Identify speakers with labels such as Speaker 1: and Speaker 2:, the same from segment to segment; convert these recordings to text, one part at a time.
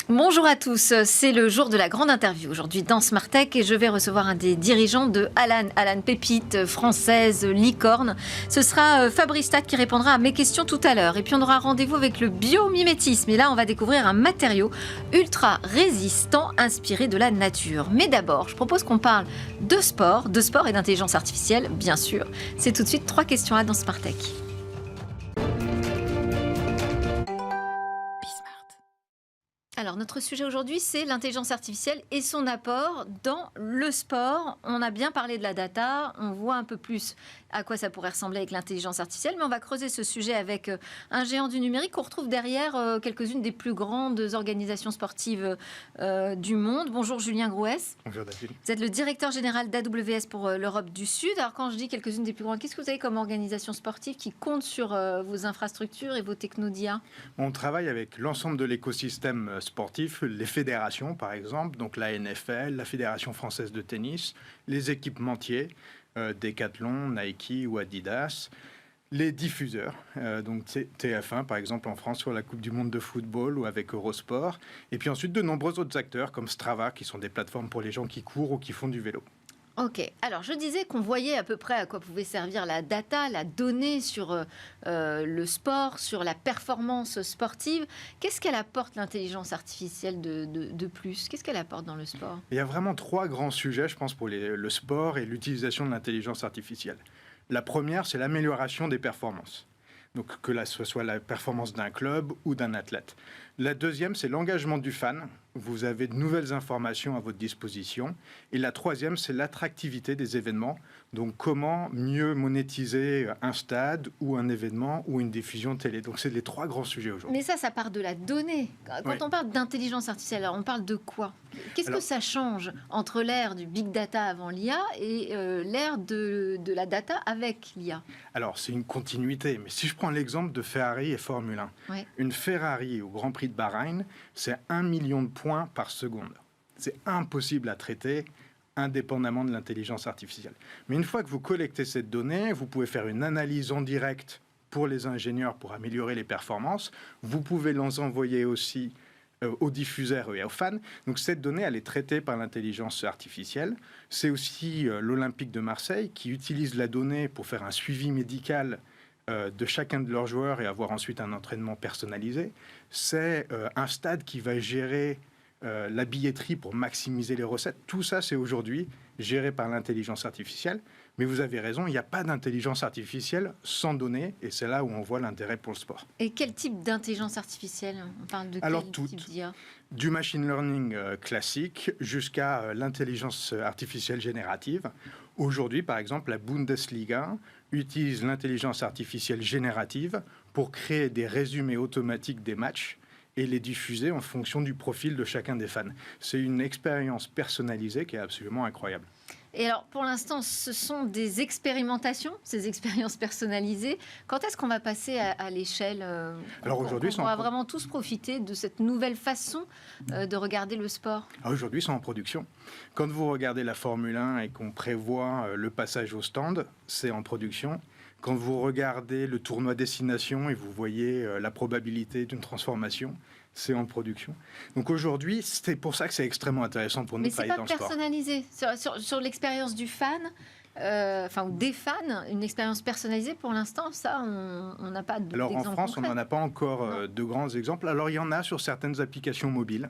Speaker 1: Bonjour à tous, c'est le jour de la grande interview aujourd'hui dans Smart Tech et je vais recevoir un des dirigeants de Alan Pépite, française, licorne. Ce sera Fabrice Tatt qui répondra à mes questions tout à l'heure. Et puis on aura rendez-vous avec le biomimétisme. Et là, on va découvrir un matériau ultra résistant inspiré de la nature. Mais d'abord, je propose qu'on parle de sport et d'intelligence artificielle, bien sûr. C'est tout de suite 3 questions à dans Smart Tech. Alors, notre sujet aujourd'hui, c'est l'intelligence artificielle et son apport dans le sport. On a bien parlé de la data, on voit un peu plus à quoi ça pourrait ressembler avec l'intelligence artificielle, mais on va creuser ce sujet avec un géant du numérique qu'on retrouve derrière quelques-unes des plus grandes organisations sportives du monde. Bonjour Julien Grouès.
Speaker 2: Bonjour David.
Speaker 1: Vous êtes le directeur général d'AWS pour l'Europe du Sud. Alors, quand je dis quelques-unes des plus grandes, qu'est-ce que vous avez comme organisation sportive qui compte sur vos infrastructures et vos technos d'IA ?
Speaker 2: On travaille avec l'ensemble de l'écosystème sportif, les fédérations par exemple, donc la NFL, la Fédération française de tennis, les équipementiers, Decathlon, Nike ou Adidas, les diffuseurs, donc TF1 par exemple en France sur la Coupe du Monde de football ou avec Eurosport, et puis ensuite de nombreux autres acteurs comme Strava qui sont des plateformes pour les gens qui courent ou qui font du vélo.
Speaker 1: Ok, alors je disais qu'on voyait à peu près à quoi pouvait servir la data, la donnée sur le sport, sur la performance sportive. Qu'est-ce qu'elle apporte l'intelligence artificielle de plus ? Qu'est-ce qu'elle apporte dans le sport ?
Speaker 2: Il y a vraiment 3 grands sujets, je pense, pour le sport et l'utilisation de l'intelligence artificielle. La première, c'est l'amélioration des performances. Donc que ce soit la performance d'un club ou d'un athlète. La deuxième, c'est l'engagement du fan. Vous avez de nouvelles informations à votre disposition. Et la troisième, c'est l'attractivité des événements. Donc comment mieux monétiser un stade ou un événement ou une diffusion télé. Donc c'est les 3 grands sujets aujourd'hui.
Speaker 1: Mais ça part de la donnée. Quand on parle d'intelligence artificielle, alors on parle de quoi ? Qu'est-ce que ça change entre l'ère du big data avant l'IA et l'ère de la data avec l'IA ?
Speaker 2: Alors c'est une continuité. Mais si je prends l'exemple de Ferrari et Formule 1.
Speaker 1: Ouais.
Speaker 2: Une Ferrari au Grand Prix de Bahreïn, c'est 1 million de points par seconde. C'est impossible à traiter indépendamment de l'intelligence artificielle. Mais une fois que vous collectez cette donnée, vous pouvez faire une analyse en direct pour les ingénieurs pour améliorer les performances. Vous pouvez les envoyer aussi aux diffuseurs et aux fans. Donc cette donnée, elle est traitée par l'intelligence artificielle. C'est aussi l'Olympique de Marseille qui utilise la donnée pour faire un suivi médical de chacun de leurs joueurs et avoir ensuite un entraînement personnalisé. C'est un stade qui va gérer la billetterie pour maximiser les recettes. Tout ça, c'est aujourd'hui géré par l'intelligence artificielle. Mais vous avez raison, il n'y a pas d'intelligence artificielle sans données, et c'est là où on voit l'intérêt pour le sport.
Speaker 1: Et quel type d'intelligence artificielle ? On parle de
Speaker 2: Alors,
Speaker 1: quel type d'IA ?
Speaker 2: Du machine learning classique jusqu'à l'intelligence artificielle générative. Aujourd'hui, par exemple, la Bundesliga utilise l'intelligence artificielle générative pour créer des résumés automatiques des matchs et les diffuser en fonction du profil de chacun des fans. C'est une expérience personnalisée qui est absolument incroyable.
Speaker 1: Et alors, pour l'instant, ce sont des expérimentations, ces expériences personnalisées. Quand est-ce qu'on va passer à l'échelle
Speaker 2: Alors aujourd'hui,
Speaker 1: on va vraiment tous profiter de cette nouvelle façon de regarder le sport ?
Speaker 2: Aujourd'hui, c'est en production. Quand vous regardez la Formule 1 et qu'on prévoit le passage au stand, c'est en production. Quand vous regardez le tournoi destination et vous voyez la probabilité d'une transformation, c'est en production. Donc aujourd'hui, c'est pour ça que c'est extrêmement intéressant pour nous de travailler dans le sport.
Speaker 1: Mais c'est pas personnalisé sur l'expérience du fan, ou des fans, une expérience personnalisée. Pour l'instant, ça, on n'a pas d'exemple.
Speaker 2: Alors en France,
Speaker 1: concret.
Speaker 2: on n'en a pas encore de grands exemples. Alors il y en a sur certaines applications mobiles.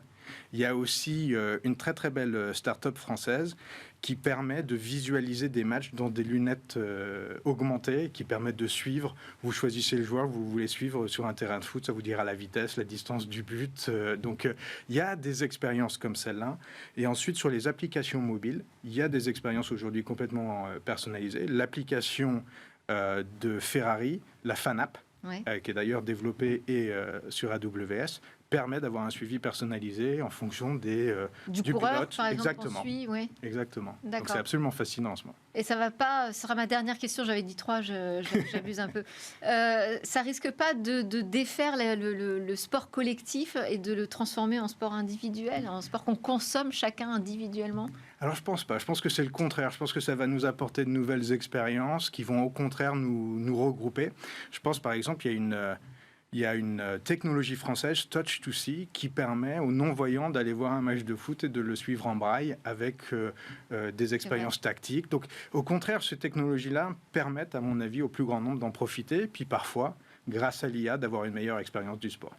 Speaker 2: Il y a aussi une très très belle start-up française qui permet de visualiser des matchs dans des lunettes augmentées, qui permettent de suivre. Vous choisissez le joueur que vous voulez suivre sur un terrain de foot, ça vous dira la vitesse, la distance du but. Donc il y a des expériences comme celle-là. Et ensuite, sur les applications mobiles, il y a des expériences aujourd'hui complètement personnalisées. L'application de Ferrari, la FanApp, qui est d'ailleurs développée sur AWS, permet d'avoir un suivi personnalisé en fonction du
Speaker 1: coureur,
Speaker 2: pilote.
Speaker 1: par exemple,
Speaker 2: Exactement.
Speaker 1: on suit, oui.
Speaker 2: Exactement.
Speaker 1: D'accord.
Speaker 2: Donc c'est absolument fascinant en ce moment.
Speaker 1: Et ça va pas, ce sera ma dernière question, j'avais dit 3, j'abuse un peu. Ça risque pas de défaire le sport collectif et de le transformer en sport individuel, en sport qu'on consomme chacun individuellement ?
Speaker 2: Alors je pense pas, je pense que c'est le contraire. Je pense que ça va nous apporter de nouvelles expériences qui vont au contraire nous regrouper. Je pense par exemple, il y a Il y a une technologie française, Touch to See, qui permet aux non-voyants d'aller voir un match de foot et de le suivre en braille avec des expériences tactiques. Donc, au contraire, ces technologies-là permettent, à mon avis, au plus grand nombre d'en profiter, puis parfois, grâce à l'IA, d'avoir une meilleure expérience du sport.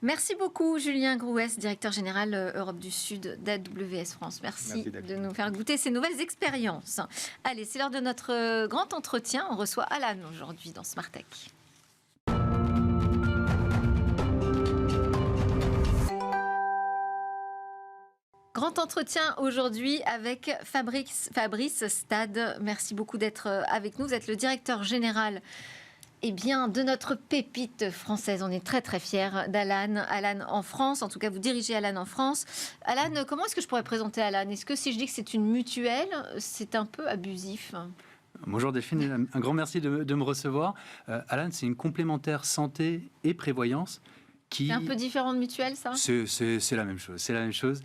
Speaker 1: Merci beaucoup, Julien Grouès, directeur général Europe du Sud d'AWS France. Merci de nous faire goûter ces nouvelles expériences. Allez, c'est l'heure de notre grand entretien. On reçoit Alan aujourd'hui dans Smart Tech. Grand entretien aujourd'hui avec Fabrice Stade. Merci beaucoup d'être avec nous. Vous êtes le directeur général de notre pépite française. On est très très fiers d'Alan. Alan en France, en tout cas vous dirigez Alan en France. Alan, comment est-ce que je pourrais présenter Alan? Est-ce que si je dis que c'est une mutuelle, c'est un peu abusif?
Speaker 3: Bonjour Delphine, un grand merci de me recevoir. Alan, c'est une complémentaire santé et prévoyance qui...
Speaker 1: C'est un peu différent de mutuelle, ça?
Speaker 3: C'est la même chose.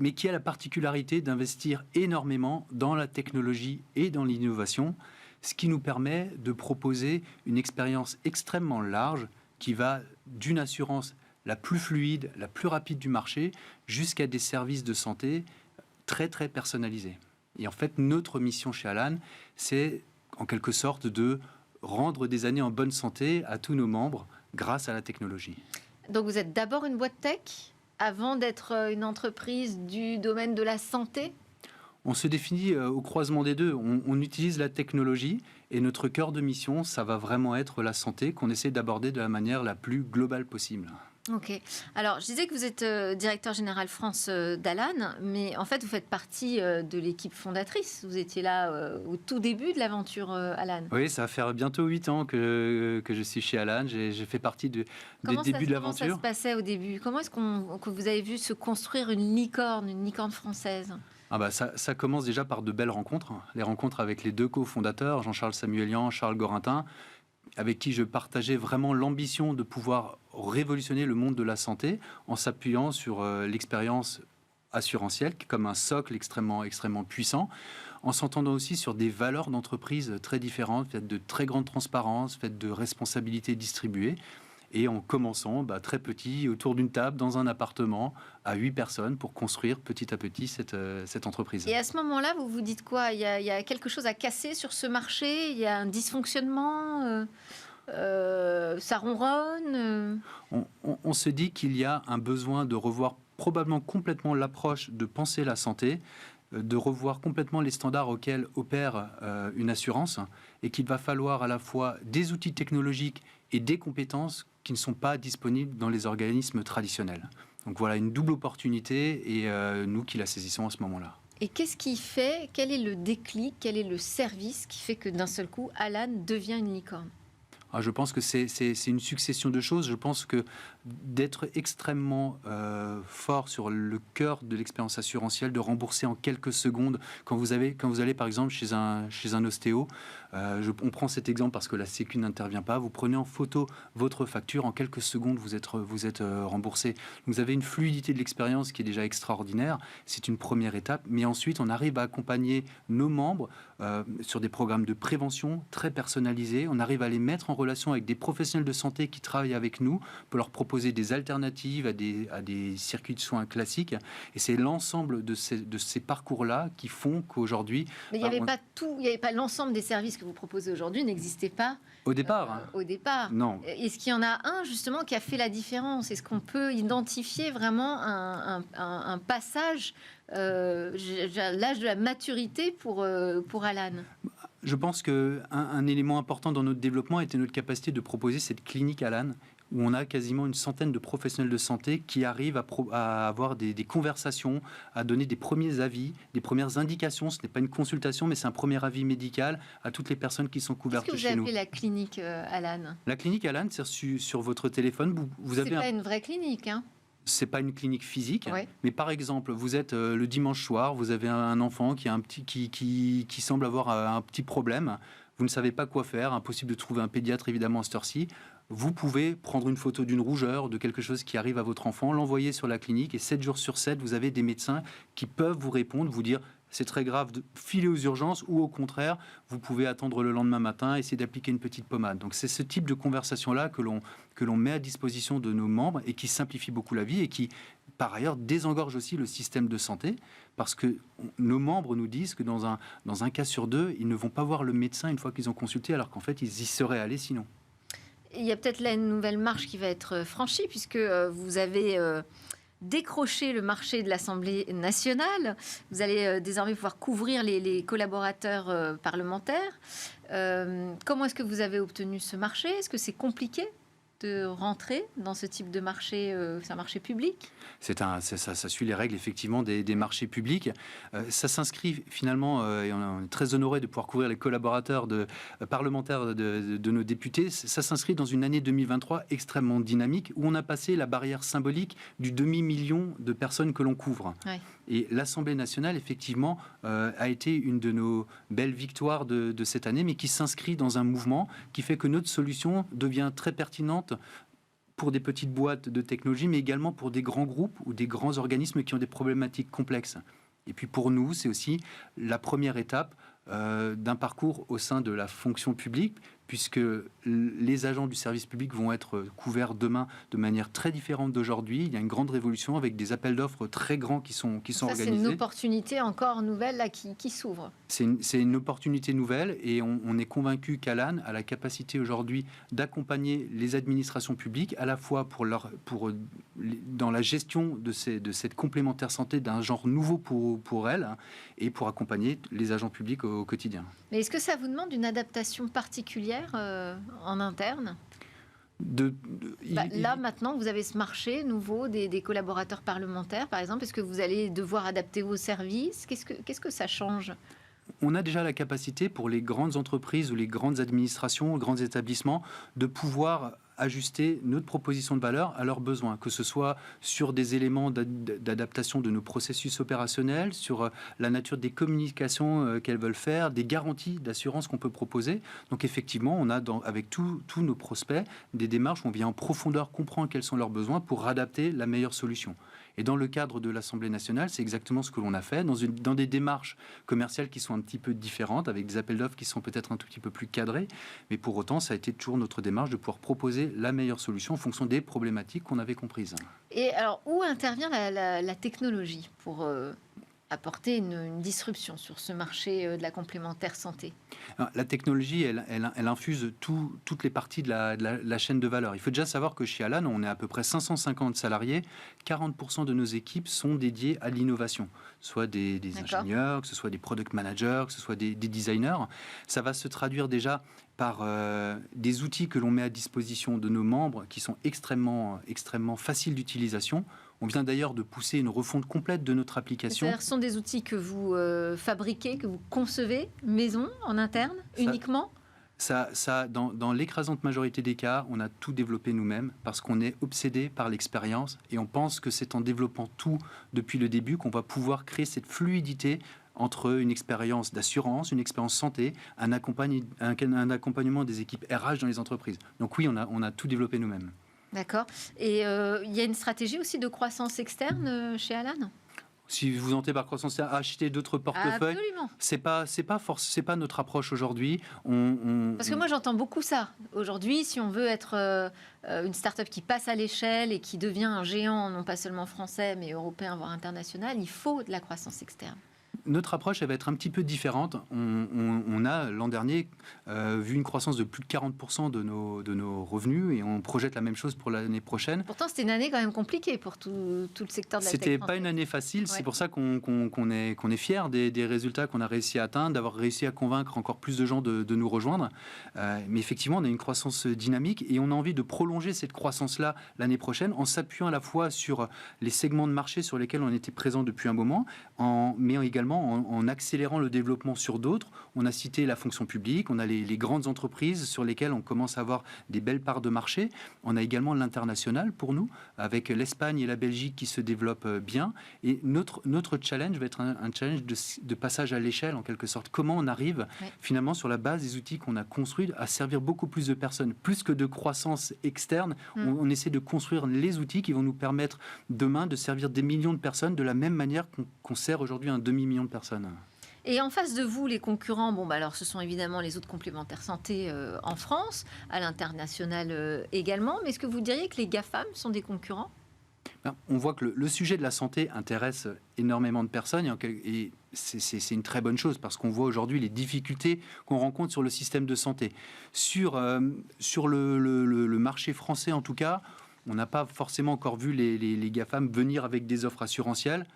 Speaker 3: Mais qui a la particularité d'investir énormément dans la technologie et dans l'innovation, ce qui nous permet de proposer une expérience extrêmement large qui va d'une assurance la plus fluide, la plus rapide du marché, jusqu'à des services de santé très très personnalisés. Et en fait, notre mission chez Alan, c'est en quelque sorte de rendre des années en bonne santé à tous nos membres grâce à la technologie.
Speaker 1: Donc vous êtes d'abord une boîte tech avant d'être une entreprise du domaine de la santé?
Speaker 3: On se définit au croisement des deux. On utilise la technologie et notre cœur de mission, ça va vraiment être la santé qu'on essaie d'aborder de la manière la plus globale possible.
Speaker 1: Ok. Alors, je disais que vous êtes directeur général France d'Alan, mais en fait, vous faites partie de l'équipe fondatrice. Vous étiez là au tout début de l'aventure Alan.
Speaker 3: Oui, ça va faire bientôt 8 ans que je suis chez Alan. J'ai fait partie des débuts de l'aventure.
Speaker 1: Comment ça se passait au début? Comment est-ce que vous avez vu se construire une licorne française?
Speaker 3: Ça commence déjà par de belles rencontres. Les rencontres avec les deux cofondateurs, Jean-Charles Samuelian, Charles Gorintin, avec qui je partageais vraiment l'ambition de pouvoir révolutionner le monde de la santé en s'appuyant sur l'expérience assurantielle, qui est comme un socle extrêmement puissant, en s'entendant aussi sur des valeurs d'entreprise très différentes, faites de très grande transparence, faites de responsabilité distribuée. Et en commençant très petit, autour d'une table, dans un appartement, à 8 personnes, pour construire petit à petit cette entreprise.
Speaker 1: Et à ce moment-là, vous vous dites quoi? Il y a quelque chose à casser sur ce marché? Il y a un dysfonctionnement? Ça ronronne?
Speaker 3: On se dit qu'il y a un besoin de revoir probablement complètement l'approche de penser la santé, de revoir complètement les standards auxquels opère une assurance, et qu'il va falloir à la fois des outils technologiques et des compétences qui ne sont pas disponibles dans les organismes traditionnels. Donc voilà, une double opportunité, et nous qui la saisissons à ce moment-là.
Speaker 1: Et qu'est-ce qui fait, quel est le déclic, quel est le service qui fait que d'un seul coup, Alan devient une licorne?
Speaker 3: Je pense que c'est une succession de choses. Je pense que d'être extrêmement fort sur le cœur de l'expérience assurantielle, de rembourser en quelques secondes, quand vous allez par exemple chez un ostéo, on prend cet exemple parce que la Sécu n'intervient pas, vous prenez en photo votre facture, en quelques secondes vous êtes remboursé. Vous avez une fluidité de l'expérience qui est déjà extraordinaire, c'est une première étape, mais ensuite on arrive à accompagner nos membres sur des programmes de prévention très personnalisés, on arrive à les mettre en relation avec des professionnels de santé qui travaillent avec nous pour leur proposer des alternatives à des circuits de soins classiques. Et c'est l'ensemble de ces parcours-là qui font qu'aujourd'hui...
Speaker 1: Mais il n'y avait pas l'ensemble des services que vous proposez aujourd'hui n'existait pas
Speaker 3: au départ.
Speaker 1: Au départ.
Speaker 3: Non.
Speaker 1: Est-ce qu'il y en a un justement qui a fait la différence? Est-ce qu'on peut identifier vraiment un passage, l'âge de la maturité pour Alan?
Speaker 3: Je pense qu'un élément important dans notre développement était notre capacité de proposer cette clinique Alan, où on a quasiment une centaine de professionnels de santé qui arrivent à avoir des conversations, à donner des premiers avis, des premières indications. Ce n'est pas une consultation, mais c'est un premier avis médical à toutes les personnes qui sont couvertes chez nous.
Speaker 1: Qu'est-ce que vous appelez la clinique Alan? La
Speaker 3: clinique Alan, c'est sur votre téléphone.
Speaker 1: C'est pas une vraie clinique, hein?
Speaker 3: C'est pas une clinique physique,
Speaker 1: ouais.
Speaker 3: Mais par exemple, vous êtes le dimanche soir, vous avez un enfant qui semble avoir un petit problème, vous ne savez pas quoi faire, impossible de trouver un pédiatre évidemment à cette heure-ci. Vous pouvez prendre une photo d'une rougeur, de quelque chose qui arrive à votre enfant, l'envoyer sur la clinique, et 7 jours sur 7, vous avez des médecins qui peuvent vous répondre, vous dire c'est très grave de filer aux urgences, ou au contraire, vous pouvez attendre le lendemain matin, essayer d'appliquer une petite pommade. Donc c'est ce type de conversation-là que l'on met à disposition de nos membres et qui simplifie beaucoup la vie et qui, par ailleurs, désengorge aussi le système de santé, parce que nos membres nous disent que dans un cas sur deux, ils ne vont pas voir le médecin une fois qu'ils ont consulté, alors qu'en fait, ils y seraient allés sinon.
Speaker 1: Il y a peut-être là une nouvelle marche qui va être franchie, puisque vous avez décroché le marché de l'Assemblée nationale. Vous allez désormais pouvoir couvrir les collaborateurs parlementaires. Comment est-ce que vous avez obtenu ce marché? Est-ce que c'est compliqué de rentrer dans ce type de marché? C'est un marché public?
Speaker 3: Ça suit les règles effectivement des marchés publics. Ça s'inscrit finalement, et on est très honoré de pouvoir couvrir les collaborateurs parlementaires de nos députés. Ça s'inscrit dans une année 2023 extrêmement dynamique où on a passé la barrière symbolique du demi-million de personnes que l'on couvre. Ouais. Et l'Assemblée nationale, effectivement, a été une de nos belles victoires de cette année, mais qui s'inscrit dans un mouvement qui fait que notre solution devient très pertinente pour des petites boîtes de technologie, mais également pour des grands groupes ou des grands organismes qui ont des problématiques complexes. Et puis pour nous, c'est aussi la première étape d'un parcours au sein de la fonction publique, puisque les agents du service public vont être couverts demain de manière très différente d'aujourd'hui. Il y a une grande révolution avec des appels d'offres très grands qui sont organisés.
Speaker 1: C'est une opportunité encore nouvelle là, qui s'ouvre.
Speaker 3: C'est une opportunité nouvelle et on est convaincu qu'Alan a la capacité aujourd'hui d'accompagner les administrations publiques à la fois dans la gestion de cette complémentaire santé d'un genre nouveau pour elles, et pour accompagner les agents publics au quotidien.
Speaker 1: Mais est-ce que ça vous demande une adaptation particulière en interne? Là, maintenant, vous avez ce marché nouveau des collaborateurs parlementaires, par exemple. Est-ce que vous allez devoir adapter vos services? Qu'est-ce que ça change?
Speaker 3: On a déjà la capacité pour les grandes entreprises ou les grandes administrations, les grands établissements, de pouvoir ajuster notre proposition de valeur à leurs besoins, que ce soit sur des éléments d'adaptation de nos processus opérationnels, sur la nature des communications qu'elles veulent faire, des garanties d'assurance qu'on peut proposer. Donc effectivement, on a avec tous nos prospects des démarches où on vient en profondeur comprendre quels sont leurs besoins pour adapter la meilleure solution. Et dans le cadre de l'Assemblée nationale, c'est exactement ce que l'on a fait, dans des démarches commerciales qui sont un petit peu différentes, avec des appels d'offres qui sont peut-être un tout petit peu plus cadrés, mais pour autant, ça a été toujours notre démarche de pouvoir proposer la meilleure solution en fonction des problématiques qu'on avait comprises. Et
Speaker 1: alors, où intervient la technologie pour apporter une disruption sur ce marché de la complémentaire santé?
Speaker 3: Alors, la technologie, elle infuse toutes les parties de la chaîne de valeur. Il faut déjà savoir que chez Alan, on est à peu près 550 salariés. 40% de nos équipes sont dédiées à l'innovation, soit des ingénieurs, que ce soit des product managers, que ce soit des designers. Ça va se traduire déjà par des outils que l'on met à disposition de nos membres qui sont extrêmement faciles d'utilisation. On vient d'ailleurs de pousser une refonte complète de notre application.
Speaker 1: C'est-à-dire, ce sont des outils que vous fabriquez, que vous concevez maison, en interne, uniquement?
Speaker 3: Dans l'écrasante majorité des cas, on a tout développé nous-mêmes parce qu'on est obsédé par l'expérience et on pense que c'est en développant tout depuis le début qu'on va pouvoir créer cette fluidité entre une expérience d'assurance, une expérience santé, un accompagnement des équipes RH dans les entreprises. Donc oui, on a tout développé nous-mêmes.
Speaker 1: D'accord. Et il y a une stratégie aussi de croissance externe chez Alan?
Speaker 3: Si vous entendez par croissance, acheter d'autres portefeuilles, c'est pas notre approche aujourd'hui.
Speaker 1: Parce que moi j'entends beaucoup ça. Aujourd'hui, si on veut être une start-up qui passe à l'échelle et qui devient un géant, non pas seulement français, mais européen, voire international, il faut de la croissance externe.
Speaker 3: Notre approche, elle va être un petit peu différente. On a, l'an dernier, vu une croissance de plus de 40% de nos revenus et on projette la même chose pour l'année prochaine.
Speaker 1: Pourtant, c'était une année quand même compliquée pour tout le secteur de la tech.
Speaker 3: C'était pas une année facile. Ouais. C'est pour ça qu'on est fiers des résultats qu'on a réussi à atteindre, d'avoir réussi à convaincre encore plus de gens de nous rejoindre. Mais effectivement, on a une croissance dynamique et on a envie de prolonger cette croissance-là l'année prochaine en s'appuyant à la fois sur les segments de marché sur lesquels on était présent depuis un moment, mais également en accélérant le développement sur d'autres. On a cité la fonction publique, on a les grandes entreprises sur lesquelles on commence à avoir des belles parts de marché. On a également l'international pour nous, avec l'Espagne et la Belgique qui se développent bien. Et notre challenge va être un challenge de passage à l'échelle, en quelque sorte. Comment on arrive, finalement, sur la base des outils qu'on a construits, à servir beaucoup plus de personnes. Plus que de croissance externe, on essaie de construire les outils qui vont nous permettre demain de servir des millions de personnes de la même manière qu'on sert aujourd'hui un demi-million millions de personnes.
Speaker 1: Et en face de vous, les concurrents, alors ce sont évidemment les autres complémentaires santé en France, à l'international également. Mais est-ce que vous diriez que les GAFAM sont des concurrents ?
Speaker 3: On voit que le sujet de la santé intéresse énormément de personnes et c'est une très bonne chose parce qu'on voit aujourd'hui les difficultés qu'on rencontre sur le système de santé. Sur le marché français, en tout cas, on n'a pas forcément encore vu les GAFAM venir avec des offres assurantielles.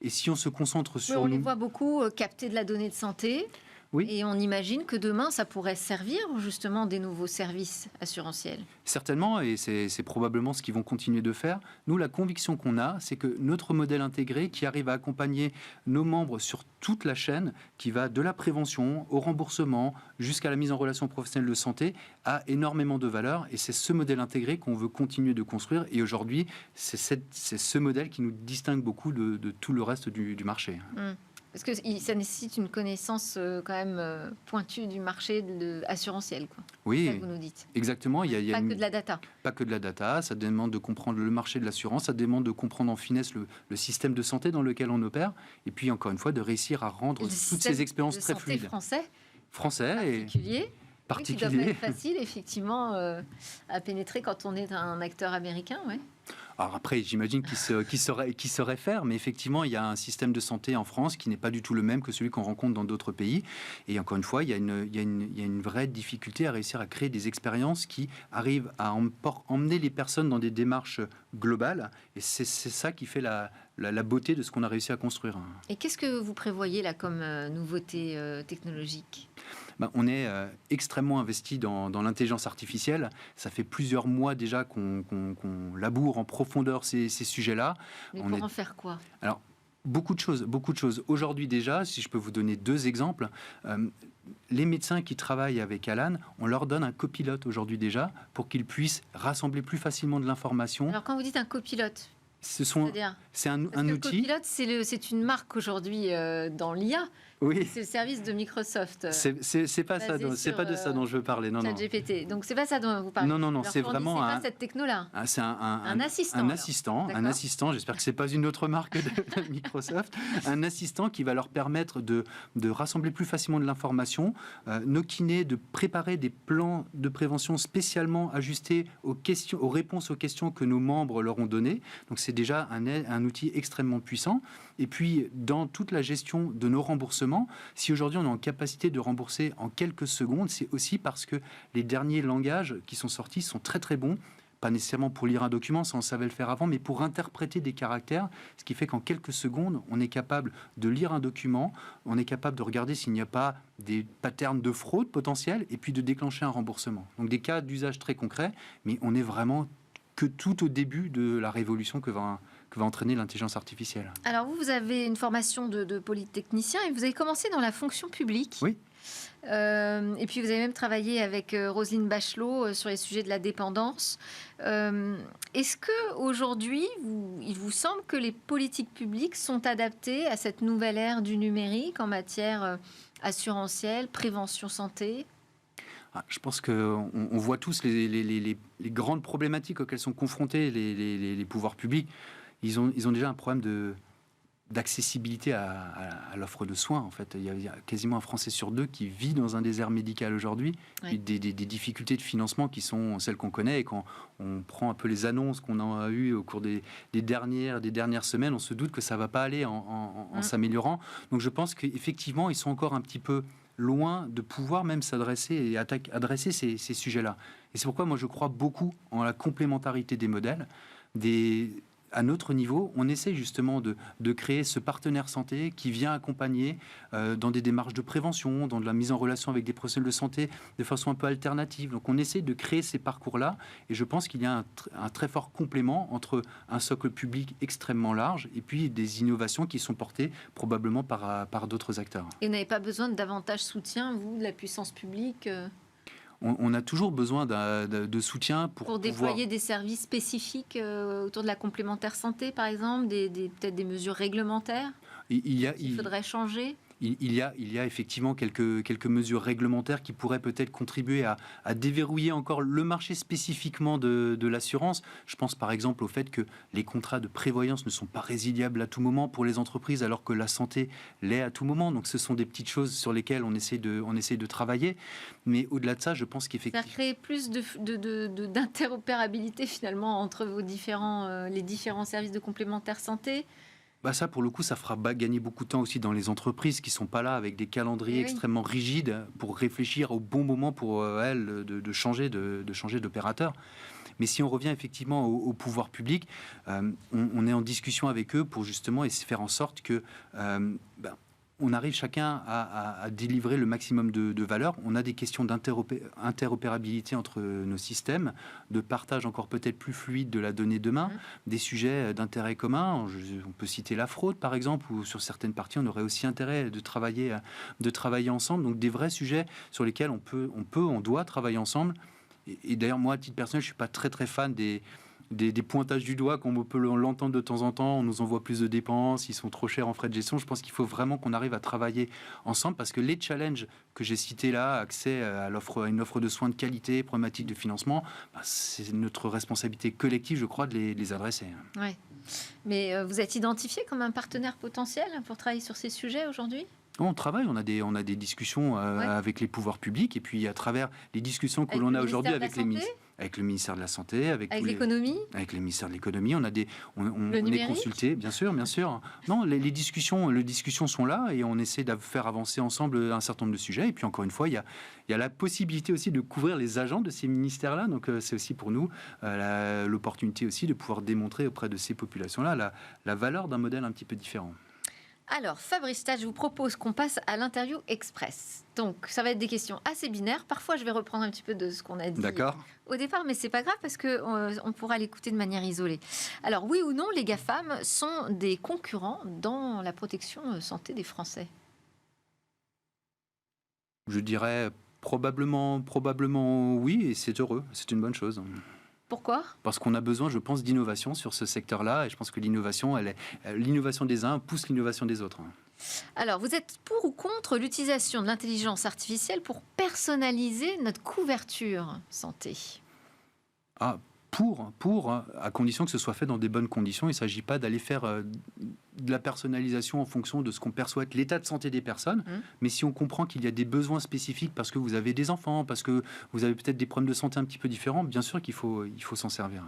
Speaker 3: Et si on se concentre sur...
Speaker 1: on les voit beaucoup capter de la donnée de santé.
Speaker 3: Oui.
Speaker 1: Et on imagine que demain, ça pourrait servir justement des nouveaux services assurantiels.
Speaker 3: Certainement, et c'est probablement ce qu'ils vont continuer de faire. Nous, la conviction qu'on a, c'est que notre modèle intégré qui arrive à accompagner nos membres sur toute la chaîne, qui va de la prévention au remboursement jusqu'à la mise en relation professionnelle de santé, a énormément de valeur. Et c'est ce modèle intégré qu'on veut continuer de construire. Et aujourd'hui, c'est ce modèle qui nous distingue beaucoup de tout le reste du marché.
Speaker 1: Parce que ça nécessite une connaissance quand même pointue du marché assurantiel.
Speaker 3: Oui,
Speaker 1: c'est ça que vous nous dites.
Speaker 3: Exactement.
Speaker 1: Pas que de la data.
Speaker 3: Pas que de la data. Ça demande de comprendre le marché de l'assurance. Ça demande de comprendre en finesse le système de santé dans lequel on opère. Et puis, encore une fois, de réussir à rendre toutes ces expériences très fluides. Français
Speaker 1: et particulier. Qui doivent être faciles, effectivement, à pénétrer quand on est un acteur américain. Ouais.
Speaker 3: Alors après, j'imagine qu'il saurait faire, mais effectivement, il y a un système de santé en France qui n'est pas du tout le même que celui qu'on rencontre dans d'autres pays. Et encore une fois, il y a une vraie difficulté à réussir à créer des expériences qui arrivent à emmener les personnes dans des démarches globales. Et c'est ça qui fait la beauté de ce qu'on a réussi à construire.
Speaker 1: Et qu'est-ce que vous prévoyez là comme nouveauté technologique ?
Speaker 3: On est extrêmement investi dans l'intelligence artificielle. Ça fait plusieurs mois déjà qu'on laboure en profondeur ces sujets-là.
Speaker 1: Mais pour en faire quoi ?
Speaker 3: Alors, beaucoup de choses. Aujourd'hui déjà, si je peux vous donner 2 exemples, les médecins qui travaillent avec Alan, on leur donne un copilote aujourd'hui déjà pour qu'ils puissent rassembler plus facilement de l'information.
Speaker 1: Alors quand vous dites un copilote,
Speaker 3: c'est un outil.
Speaker 1: Le copilote, c'est une marque aujourd'hui dans l'IA.
Speaker 3: Oui.
Speaker 1: C'est le service de Microsoft.
Speaker 3: C'est pas ça, c'est pas de ça dont je veux parler. Non,
Speaker 1: ChatGPT. Donc c'est pas ça dont vous parlez.
Speaker 3: Non, c'est vraiment
Speaker 1: pas cette techno-là.
Speaker 3: C'est un
Speaker 1: assistant.
Speaker 3: Un assistant. J'espère que c'est pas une autre marque de Microsoft. Un assistant qui va leur permettre de rassembler plus facilement de l'information, nos kinés de préparer des plans de prévention spécialement ajustés aux réponses aux questions que nos membres leur ont données. Donc c'est déjà un outil extrêmement puissant. Et puis dans toute la gestion de nos remboursements, si aujourd'hui on est en capacité de rembourser en quelques secondes, c'est aussi parce que les derniers langages qui sont sortis sont très très bons, pas nécessairement pour lire un document, ça on savait le faire avant, mais pour interpréter des caractères, ce qui fait qu'en quelques secondes, on est capable de lire un document, on est capable de regarder s'il n'y a pas des patterns de fraude potentiels, et puis de déclencher un remboursement. Donc des cas d'usage très concrets, mais on est vraiment que tout au début de la révolution que va entraîner l'intelligence artificielle.
Speaker 1: Alors vous avez une formation de polytechnicien et vous avez commencé dans la fonction publique.
Speaker 3: Oui.
Speaker 1: Et puis vous avez même travaillé avec Roselyne Bachelot sur les sujets de la dépendance. Est-ce que aujourd'hui, il vous semble que les politiques publiques sont adaptées à cette nouvelle ère du numérique en matière assurantielle, prévention santé ?
Speaker 3: Je pense qu'on voit tous les grandes problématiques auxquelles sont confrontés les pouvoirs publics. Ils ont déjà un problème d'accessibilité à l'offre de soins. En fait, il y a quasiment un Français sur 2 qui vit dans un désert médical aujourd'hui. Oui. Des difficultés de financement qui sont celles qu'on connaît. Et quand on prend un peu les annonces qu'on a eues au cours des dernières semaines, on se doute que ça ne va pas aller en s'améliorant. Donc je pense qu'effectivement, ils sont encore un petit peu loin de pouvoir même s'adresser et adresser ces sujets-là. Et c'est pourquoi moi je crois beaucoup en la complémentarité des modèles. À notre niveau, on essaie justement de créer ce partenaire santé qui vient accompagner dans des démarches de prévention, dans de la mise en relation avec des professionnels de santé de façon un peu alternative. Donc on essaie de créer ces parcours-là et je pense qu'il y a un très fort complément entre un socle public extrêmement large et puis des innovations qui sont portées probablement par d'autres acteurs.
Speaker 1: Et vous n'avez pas besoin de davantage soutien, vous, de la puissance publique
Speaker 3: on a toujours besoin de soutien pour
Speaker 1: déployer des services spécifiques autour de la complémentaire santé, par exemple, peut-être des mesures réglementaires. Il faudrait changer.
Speaker 3: il y a effectivement quelques mesures réglementaires qui pourraient peut-être contribuer à déverrouiller encore le marché spécifiquement de l'assurance. Je pense par exemple au fait que les contrats de prévoyance ne sont pas résiliables à tout moment pour les entreprises, alors que la santé l'est à tout moment. Donc ce sont des petites choses sur lesquelles on essaie de travailler. Mais au-delà de ça, je pense qu'effectivement...
Speaker 1: Ça crée plus d'interopérabilité finalement entre les différents services de complémentaire santé.
Speaker 3: Ça, pour le coup, ça fera gagner beaucoup de temps aussi dans les entreprises qui ne sont pas là avec des calendriers extrêmement rigides pour réfléchir au bon moment pour elles de changer d'opérateur. Mais si on revient effectivement au pouvoir public, on est en discussion avec eux pour justement faire en sorte que... on arrive chacun à délivrer le maximum de valeur. On a des questions d'interopérabilité entre nos systèmes, de partage encore peut-être plus fluide de la donnée demain, des sujets d'intérêt commun. On peut citer la fraude, par exemple, où sur certaines parties, on aurait aussi intérêt de travailler ensemble. Donc des vrais sujets sur lesquels on doit travailler ensemble. Et d'ailleurs, moi, à titre personnel, je ne suis pas très, très fan des pointages du doigt, comme on peut l'entendre de temps en temps. On nous envoie plus de dépenses, ils sont trop chers en frais de gestion. Je pense qu'il faut vraiment qu'on arrive à travailler ensemble, parce que les challenges que j'ai cités là, accès à une offre de soins de qualité, problématique de financement, c'est notre responsabilité collective, je crois, de les adresser.
Speaker 1: Ouais. Mais vous êtes identifié comme un partenaire potentiel pour travailler sur ces sujets aujourd'hui ?
Speaker 3: On travaille, on a des discussions avec les pouvoirs publics, et puis à travers les discussions que l'on a aujourd'hui avec le ministère de la Santé, avec
Speaker 1: l'économie,
Speaker 3: avec le ministère de l'économie, on est consulté, bien sûr. Non, les discussions sont là, et on essaie de faire avancer ensemble un certain nombre de sujets. Et puis encore une fois, il y a la possibilité aussi de couvrir les agents de ces ministères-là. Donc c'est aussi pour nous l'opportunité aussi de pouvoir démontrer auprès de ces populations-là la valeur d'un modèle un petit peu différent.
Speaker 1: Alors, Fabrice Stade, je vous propose qu'on passe à l'interview express. Donc, ça va être des questions assez binaires. Parfois, je vais reprendre un petit peu de ce qu'on a dit au départ, mais c'est pas grave parce qu'on pourra l'écouter de manière isolée. Alors, oui ou non, les GAFAM sont des concurrents dans la protection santé des Français ?
Speaker 3: Je dirais probablement oui, et c'est heureux, c'est une bonne chose.
Speaker 1: Pourquoi ?
Speaker 3: Parce qu'on a besoin, je pense, d'innovation sur ce secteur-là, et je pense que l'innovation des uns pousse l'innovation des autres.
Speaker 1: Alors, vous êtes pour ou contre l'utilisation de l'intelligence artificielle pour personnaliser notre couverture santé ? Pour,
Speaker 3: à condition que ce soit fait dans des bonnes conditions. Il ne s'agit pas d'aller faire de la personnalisation en fonction de ce qu'on perçoit être l'état de santé des personnes. Mais si on comprend qu'il y a des besoins spécifiques parce que vous avez des enfants, parce que vous avez peut-être des problèmes de santé un petit peu différents, bien sûr qu'il faut s'en servir.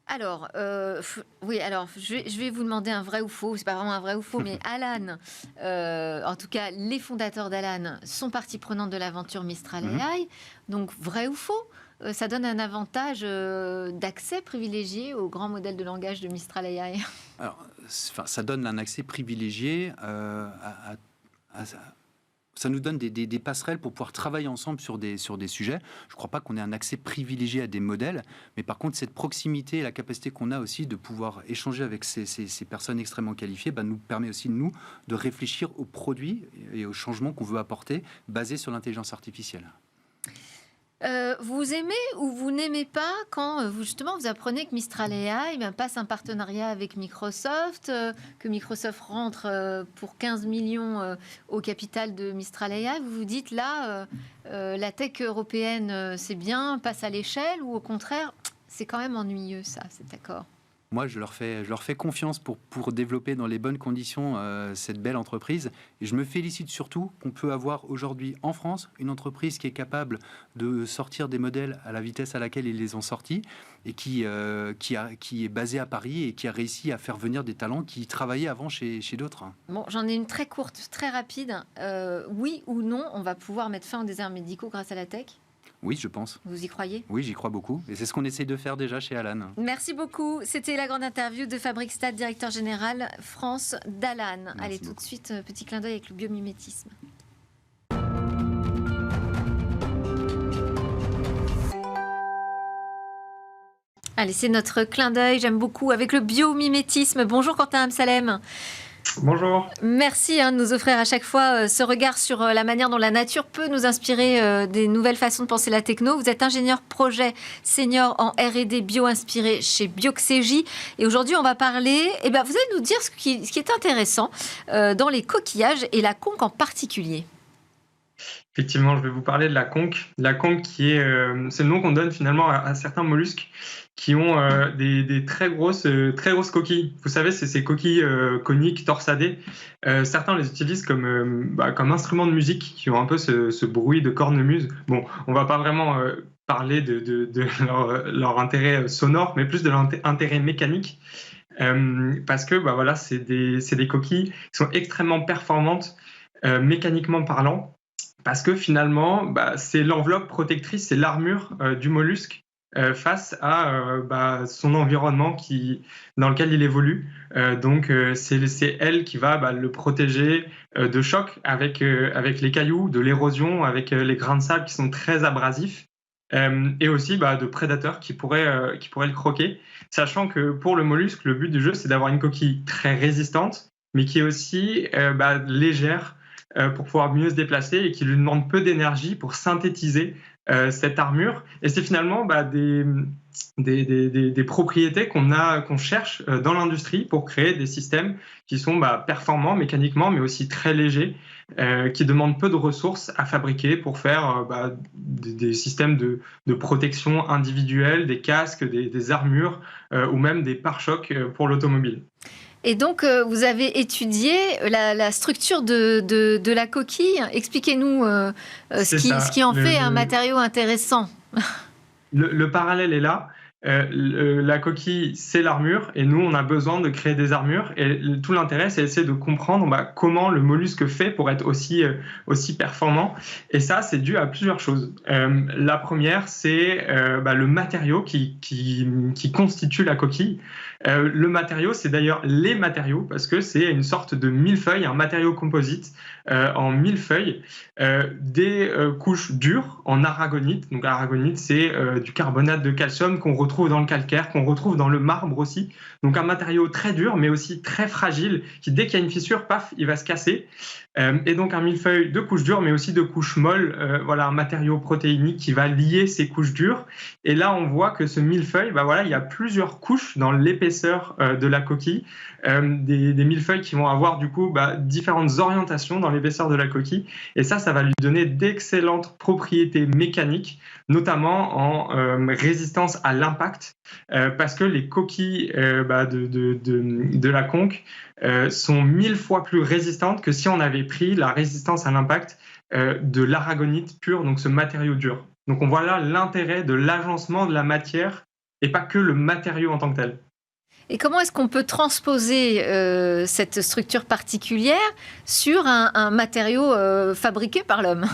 Speaker 1: Alors, je vais vous demander un vrai ou faux. C'est pas vraiment un vrai ou faux, mais Alan, en tout cas, les fondateurs d'Alan sont partie prenante de l'aventure Mistral AI. Donc, vrai ou faux ? Ça donne un avantage d'accès privilégié au grand modèle de langage de Mistral AI.
Speaker 3: Alors, ça donne un accès privilégié ça nous donne des passerelles pour pouvoir travailler ensemble sur des sujets. Je ne crois pas qu'on ait un accès privilégié à des modèles, mais par contre, cette proximité et la capacité qu'on a aussi de pouvoir échanger avec ces personnes extrêmement qualifiées nous permet aussi, nous, de réfléchir aux produits et aux changements qu'on veut apporter basés sur l'intelligence artificielle.
Speaker 1: Vous aimez ou vous n'aimez pas quand vous apprenez que Mistral AI passe un partenariat avec Microsoft, que Microsoft rentre pour 15 millions au capital de Mistral AI. Vous vous dites là, la tech européenne c'est bien, passe à l'échelle, ou au contraire, c'est quand même ennuyeux ça, cet accord ?
Speaker 3: Moi, je leur fais confiance pour développer dans les bonnes conditions cette belle entreprise. Et je me félicite surtout qu'on peut avoir aujourd'hui en France une entreprise qui est capable de sortir des modèles à la vitesse à laquelle ils les ont sortis, et qui est basée à Paris et qui a réussi à faire venir des talents qui travaillaient avant chez d'autres.
Speaker 1: Bon, j'en ai une très courte, très rapide. Oui ou non, on va pouvoir mettre fin aux déserts médicaux grâce à la tech ?
Speaker 3: Oui, je pense.
Speaker 1: Vous y croyez ?
Speaker 3: Oui, j'y crois beaucoup. Et c'est ce qu'on essaie de faire déjà chez Alan.
Speaker 1: Merci beaucoup. C'était la grande interview de Fabrice Stade, directeur général France d'Alan. Allez, tout de suite, petit clin d'œil avec le biomimétisme. Allez, c'est notre clin d'œil, j'aime beaucoup, avec le biomimétisme. Bonjour Quentin Amsalem.
Speaker 4: Bonjour.
Speaker 1: Merci de nous offrir à chaque fois ce regard sur la manière dont la nature peut nous inspirer des nouvelles façons de penser la techno. Vous êtes ingénieur projet senior en R&D bio-inspiré chez Bioxégie. Et aujourd'hui, on va parler, vous allez nous dire ce qui est intéressant dans les coquillages et la conque en particulier.
Speaker 4: Effectivement, je vais vous parler de la conque. La conque c'est le nom qu'on donne finalement à certains mollusques qui ont des très grosses coquilles. Vous savez, c'est ces coquilles coniques, torsadées. Certains les utilisent comme instrument de musique, qui ont un peu ce bruit de cornemuse. Bon, on va pas vraiment parler de leur intérêt sonore, mais plus de leur intérêt mécanique. Parce que c'est des coquilles qui sont extrêmement performantes mécaniquement parlant. Parce que finalement, c'est l'enveloppe protectrice, c'est l'armure du mollusque face à son environnement dans lequel il évolue. Donc, c'est elle qui va le protéger de chocs avec les cailloux, de l'érosion, avec les grains de sable qui sont très abrasifs, et aussi de prédateurs qui pourraient le croquer. Sachant que pour le mollusque, le but du jeu, c'est d'avoir une coquille très résistante, mais qui est aussi légère, pour pouvoir mieux se déplacer et qui lui demande peu d'énergie pour synthétiser cette armure. Et c'est finalement des propriétés qu'on cherche dans l'industrie pour créer des systèmes qui sont performants mécaniquement, mais aussi très légers, qui demandent peu de ressources à fabriquer pour faire des systèmes de protection individuelle, des casques, des armures ou même des pare-chocs pour l'automobile.
Speaker 1: Et donc, vous avez étudié la structure de la coquille. Expliquez-nous ce qui en fait un matériau intéressant.
Speaker 4: Le parallèle est là. La coquille, c'est l'armure, et nous, on a besoin de créer des armures. Et tout l'intérêt, c'est essayer de comprendre comment le mollusque fait pour être aussi performant. Et ça, c'est dû à plusieurs choses. La première, c'est le matériau qui constitue la coquille. Le matériau, c'est d'ailleurs les matériaux, parce que c'est une sorte de millefeuille, un matériau composite en millefeuille, des couches dures en aragonite. Donc l'aragonite, c'est du carbonate de calcium qu'on retrouve dans le calcaire, qu'on retrouve dans le marbre aussi. Donc un matériau très dur, mais aussi très fragile, qui dès qu'il y a une fissure, paf, il va se casser. Et donc un millefeuille de couches dures, mais aussi de couches molles, un matériau protéinique qui va lier ces couches dures. Et là, on voit que ce millefeuille, il y a plusieurs couches dans l'épaisseur de la coquille, des millefeuilles qui vont avoir du coup différentes orientations dans l'épaisseur de la coquille. Et ça va lui donner d'excellentes propriétés mécaniques, notamment en résistance à l'impact, parce que les coquilles de la conque sont 1000 fois plus résistantes que si on avait pris la résistance à l'impact de l'aragonite pure, donc ce matériau dur. Donc on voit là l'intérêt de l'agencement de la matière et pas que le matériau en tant que tel.
Speaker 1: Et comment est-ce qu'on peut transposer cette structure particulière sur un matériau fabriqué par l'homme ?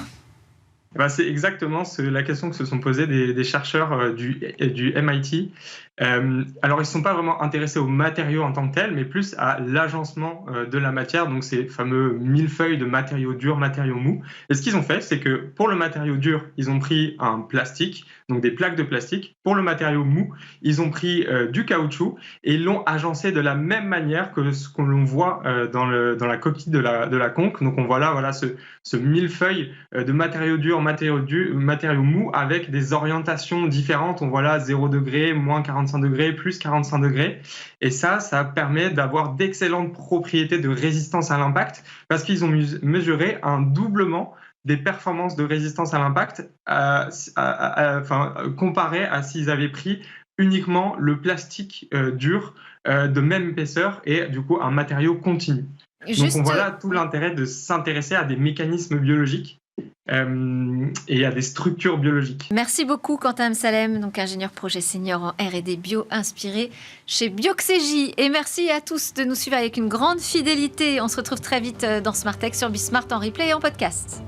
Speaker 4: C'est exactement la question que se sont posées des chercheurs du MIT. Alors, ils ne sont pas vraiment intéressés aux matériaux en tant que tels, mais plus à l'agencement de la matière, donc ces fameux millefeuilles de matériaux durs, matériaux mous. Et ce qu'ils ont fait, c'est que pour le matériau dur, ils ont pris un plastique, donc des plaques de plastique. Pour le matériau mou, ils ont pris du caoutchouc et ils l'ont agencé de la même manière que ce qu'on voit dans la coquille de la conque. Donc, on voit là ce millefeuille de matériaux durs, matériaux mous avec des orientations différentes. On voit là 0 degré, moins 45 degrés, plus 45 degrés. Et ça permet d'avoir d'excellentes propriétés de résistance à l'impact parce qu'ils ont mesuré un doublement des performances de résistance à l'impact comparé à s'ils avaient pris uniquement le plastique dur de même épaisseur et du coup un matériau continu. Donc on voit là tout l'intérêt de s'intéresser à des mécanismes biologiques et à des structures biologiques.
Speaker 1: Merci beaucoup Quentin Amsalem, donc ingénieur projet senior en R&D bio inspiré chez Bioxégie. Et merci à tous de nous suivre avec une grande fidélité. On se retrouve très vite dans Smart Tech sur Bismart en replay et en podcast.